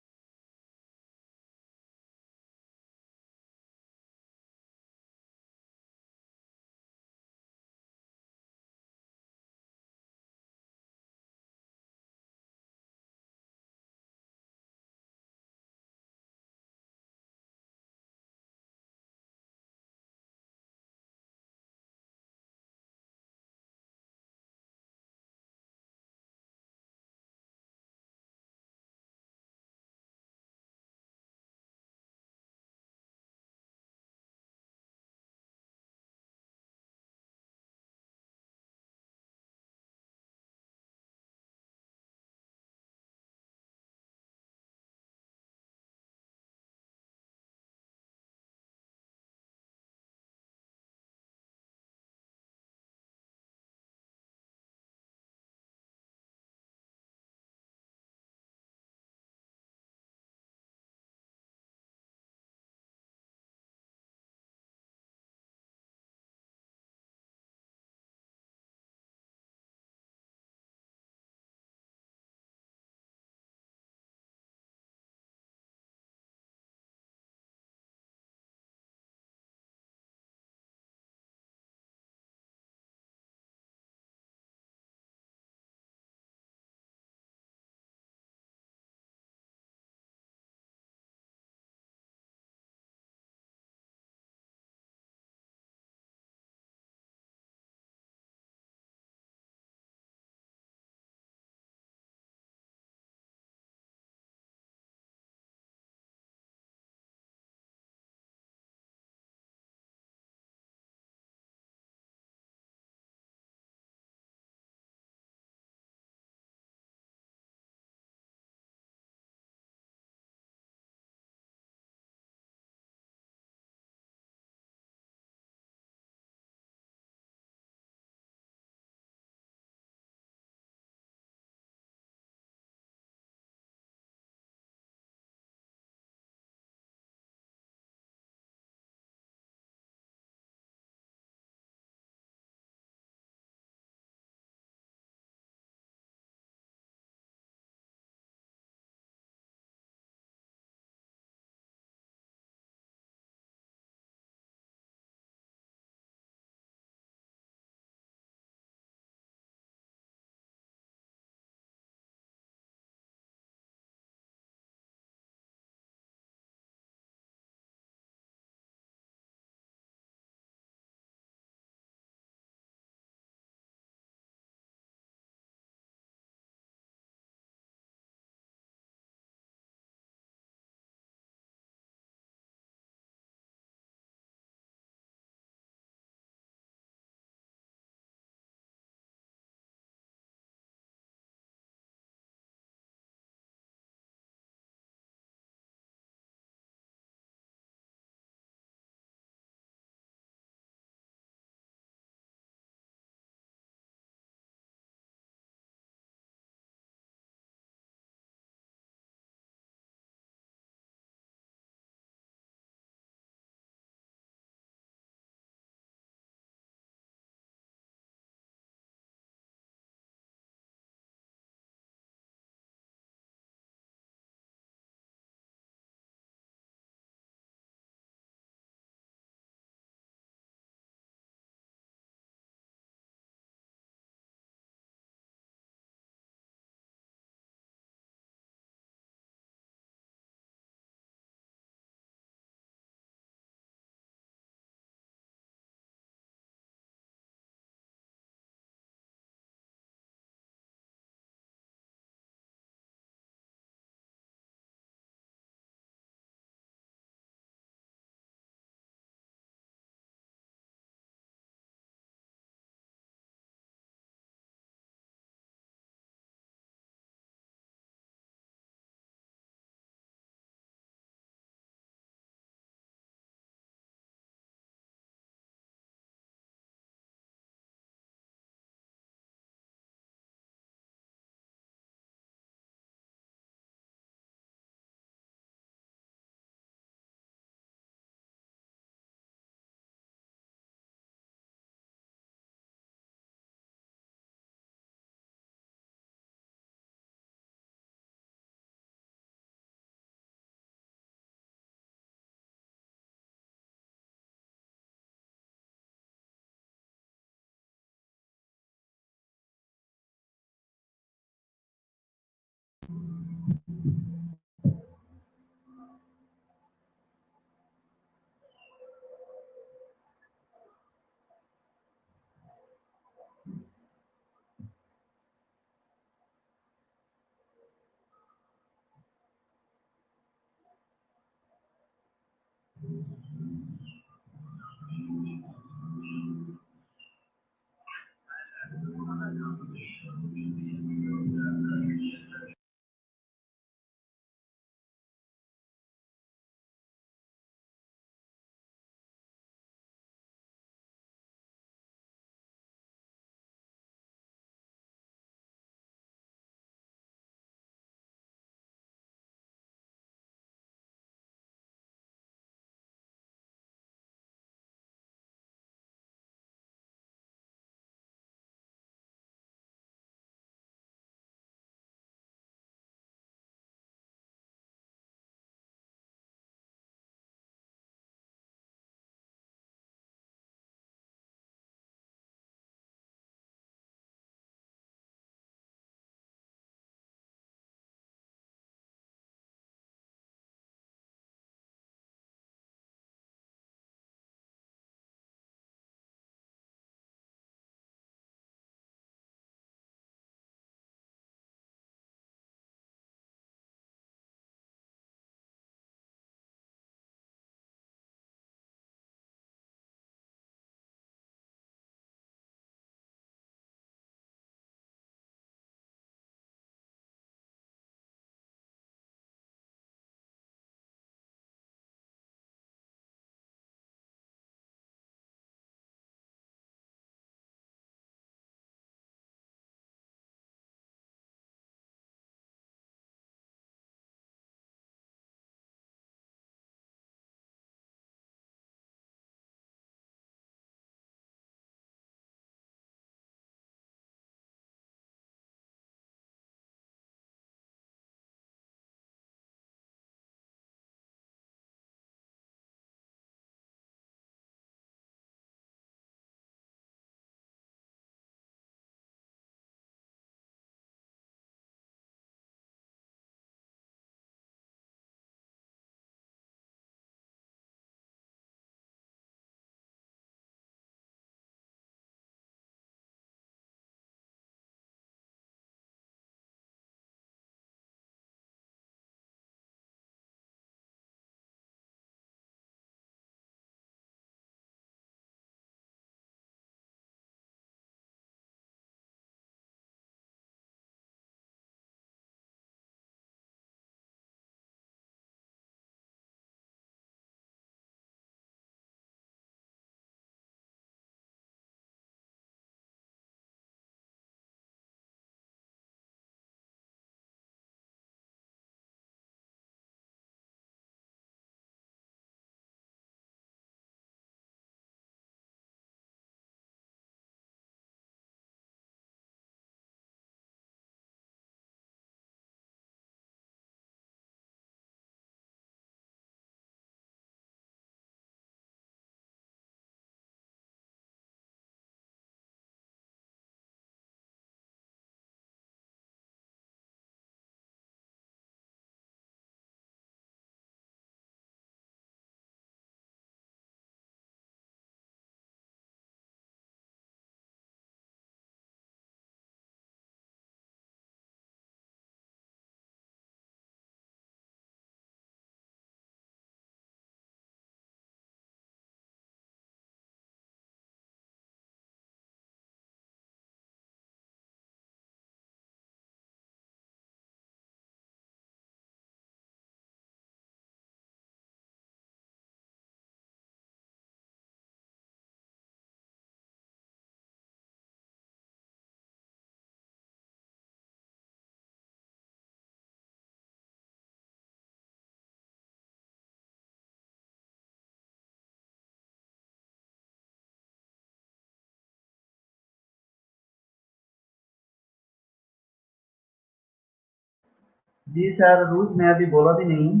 जी सर, रूट मैं अभी बोला भी नहीं।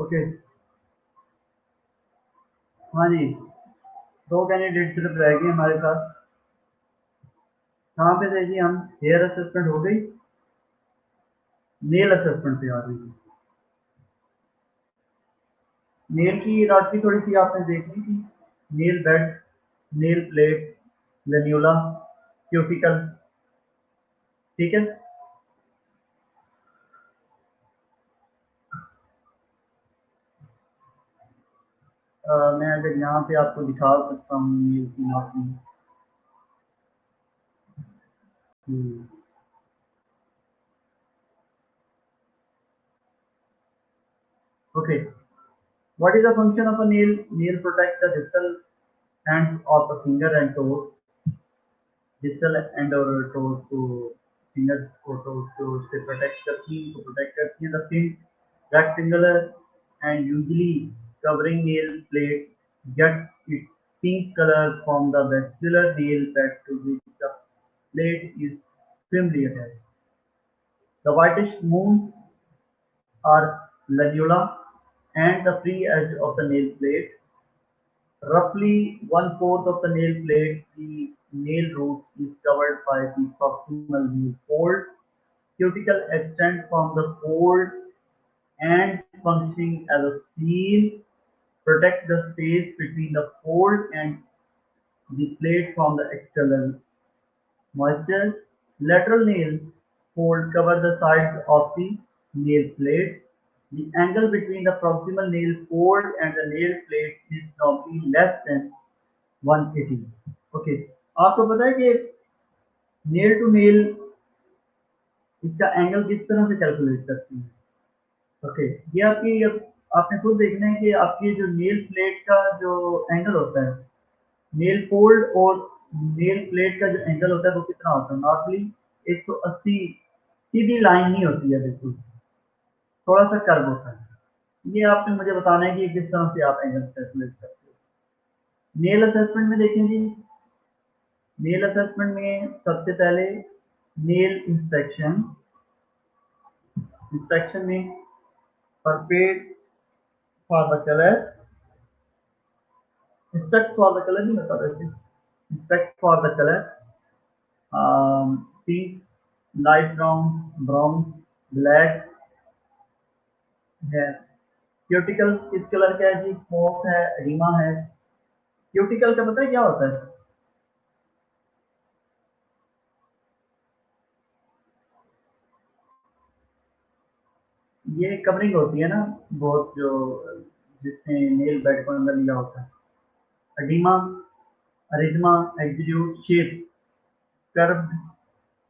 ओके, हाँ जी, 2 कैंडिडेट सिर्फ रह गए हमारे पास। कहाँ पे थे जी हम? हेयर असेसमेंट हो गई, नेल असेसमेंट पे आ रही है। नेल की हियरार्की थोड़ी सी आपने देखनी थी, nail bed, nail plate, lunula, cuticle, ठीक है। मैं अगर यहाँ पे आपको दिखा सकता हूँ नेल की नापी। Okay, what is the function of a nail? Nail protects the distal ends of the finger and toes, distal end or toes to fingers or toes to protect the skin, to protect the skin. The thin rectangular and usually covering nail plate gets its pink color from the vascular nail pad to which the plate is firmly attached. The whitish moons are lanula and the free edge of the nail plate. Roughly one-fourth of the nail plate, the nail root, is covered by the proximal nail fold. Cuticle extends from the fold and functioning as a seal, protect the space between the fold and the plate from the external moisture. Lateral nails fold cover the sides of the nail plate. The angle between the proximal nail fold and the nail plate is normally less than 180। Okay, आपको पता है कि नेल टू नेल इसका एंगल किस तरह से कैलकुलेट करते हैं? ओके, ये आपकी आपने खुद देखना है कि आपकी जो नेल प्लेट का जो एंगल होता है, नेल फोल्ड और नेल प्लेट का जो एंगल होता है वो कितना होता है? नॉर्मली 180 सीधी लाइन नहीं होती है, बिल्कुल थोड़ा सा कर्व होता है। ये आपने मुझे बताना है कि किस तरह से आप एंगल कैलकुलेट करते हो। नेल असेसमेंट में देखें जी, नेल असेसमेंट में सबसे पहले नेल इंस्पेक्शन, इंस्पेक्शन में palpate for the colour, inspect for the colour नहीं होता वैसे, inspect for the colour, pink, light brown, brown, black है। क्यूटिकल किस कलर का है जी? स्मोक है, एडिमा है। क्यूटिकल का पता है क्या होता है? ये कवरिंग होती है ना बहुत, जो जिसने नेल बेड को अंदर लिया होता है। Oedema, erythema, exudate, shape, curved,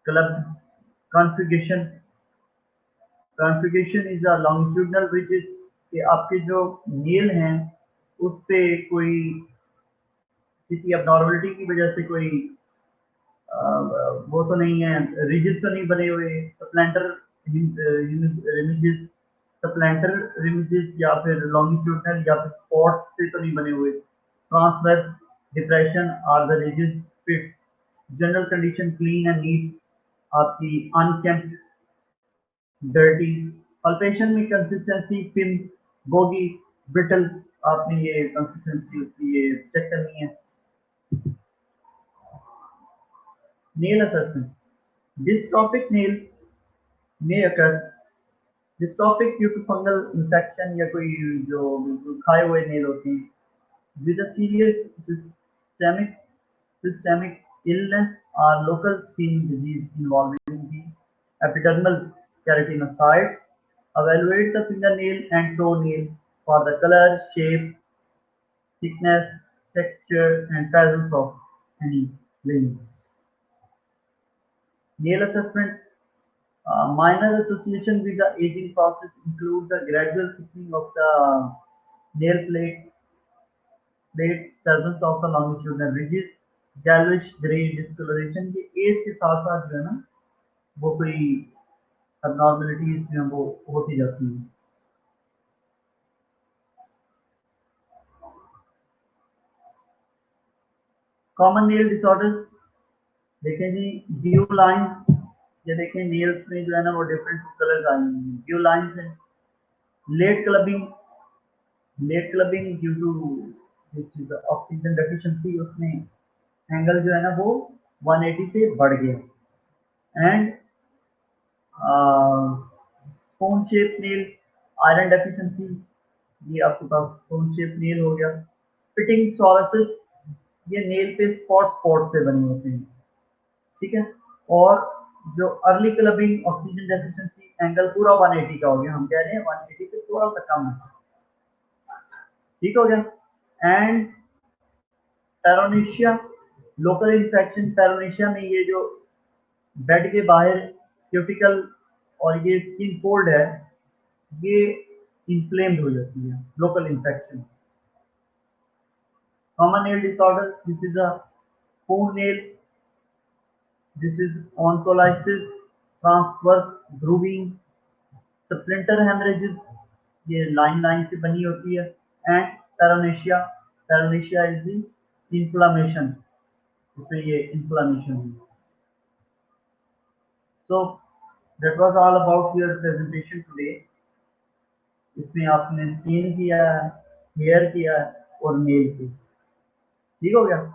clubbed, configuration. Configuration is a longitudinal bridges, कि आपके जो नेल हैं उस पे कोई किसी अबनॉर्मलिटी की वजह से कोई वो तो नहीं है, रिजेस तो नहीं बने हुए, सप्लेंटर रिमिजेस, सप्लेंटर रिमिजेस या फिर लॉन्गिट्यूडनल या फिर स्पॉट से तो नहीं बने हुए। Transverse depression are the ridges fit. General condition clean and neat, आपकी अनकेम्प्ड, डर्टी। पल्पेशन में कंसिस्टेंसी फिल्म, गोगी, ब्रिटल, आपने ये कंसिस्टेंसी उसकी ये चेक करनी है। Nail assessment, dystrophic nail may occur, dystrophic due to fungal infection या कोई जो बिल्कुल खाए हुए नेल होते हैं, with a serious systemic illness or local skin disease involving the epidermal keratinocytes. Evaluate the fingernail and toenail for the color, shape, thickness, texture, and presence of any lineage. Nail assessment. Minor association with the aging process include the gradual thickening of the nail plate, presence of the longitudinal ridges, yellowish grey discoloration। ये एज के साथ साथ जो है ना वो कोई abnormalities जो हैं वो होती जाती हैं। कॉमन नेल डिसऑर्डर देखें जी, ड्यू लाइन्स, ये देखें नेल्स में जो है ना वो डिफरेंट कलर्स आए हैं। ड्यू लाइन्स है, late clubbing, late clubbing due to oxygen deficiency, उसमें एंगल जो है ना वो 180 से बढ़ गया। And spoon shape nail, iron deficiency, ये आपके पास स्पून शेप नेल हो गया। फिटिंग सॉरसिस, ये नेल पे स्पॉट स्पॉट से बने होते हैं, ठीक है। और जो early clubbing oxygen deficiency, angle पूरा 180 का हो गया, हम कह रहे हैं 180 से थोड़ा सा कम है, ठीक हो गया। एंड पैरोनेशिया, लोकल इन्फेक्शन, पैरोनेशिया में ये जो बेड के बाहर क्यूटिकल और ये स्किन फोल्ड है, ये इन्फ्लेम्ड हो जाती है, local infection. Common nail disorder, this is a spoon nail, this is onycholysis, transverse grooving, splinter haemorrhages, ये लाइन लाइन से बनी होती है। And paronychia, paronychia is the inflammation, इसमें ये इन्फ्लामेशन है। So that was all about your presentation today. इसमें आपने स्किन किया है, हेयर किया है और नेल की, ठीक हो गया।